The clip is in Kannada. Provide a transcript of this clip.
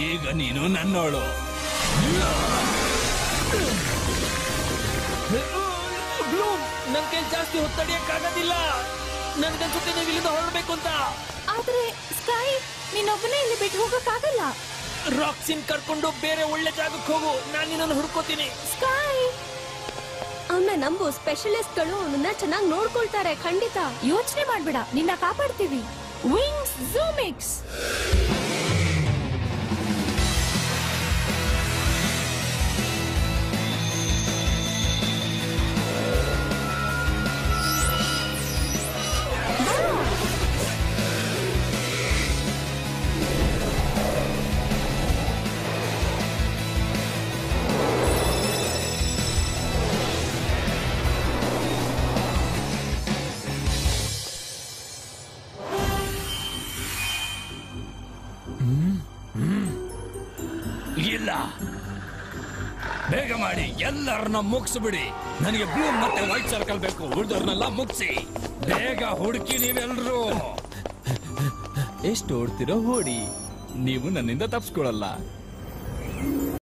ಈಗ ನೀನು ನನ್ನೋಳು. ನನ್ ಕೈ ಜಾಸ್ತಿ ಹೊತ್ತಡಿಯಕ್ಕಾಗೋದಿಲ್ಲ. ನನ್ಗನ್ಸುತ್ತೆ ನೀವು ಇಲ್ಲಿಂದ ಹೊರಡ್ಬೇಕು ಅಂತ. ಆದ್ರೆ ಸ್ಕೈ, ನೀನೊಬ್ಬನೇ ಇಲ್ಲಿ ಬಿಟ್ಟು ಹೋಗಕ್ಕಾಗಲ್ಲ. ರಾಕ್ಸಿನ್ ಕರ್ಕೊಂಡು ಬೇರೆ ಒಳ್ಳೆ ಜಾಗಕ್ಕೆ ಹೋಗು. ನಾನು ನಿನ್ನನ್ನು ಹುಡ್ಕೋತೀನಿ. ಸ್ಕೈ, ಅವನ್ನ ನಂಬು. ಸ್ಪೆಷಲಿಸ್ಟ್ಗಳು ಅವನನ್ನ ಚೆನ್ನಾಗಿ ನೋಡ್ಕೊಳ್ತಾರೆ. ಖಂಡಿತ ಯೋಚನೆ ಮಾಡ್ಬೇಡ, ನಿನ್ನ ಕಾಪಾಡ್ತೀವಿ. ವಿಂಗ್ಸ್ ಝೂಮಿಕ್ಸ್. ಇಲ್ಲ, ಬೇಗ ಮಾಡಿ, ಎಲ್ಲರನ್ನ ಮುಗಿಸ್ಬಿಡಿ. ನನಗೆ ಬ್ಲೂ ಮತ್ತೆ ವೈಟ್ ಸರ್ಕಲ್ ಬೇಕು. ಉಳಿದವ್ರನ್ನೆಲ್ಲ ಮುಗಿಸಿ ಬೇಗ ಹುಡುಕಿ ನೀವೆಲ್ರೂ. ಎಷ್ಟು ಓಡ್ತಿರೋ ಓಡಿ, ನೀವು ನನ್ನಿಂದ ತಪ್ಪಿಸ್ಕೊಳಲ್ಲ.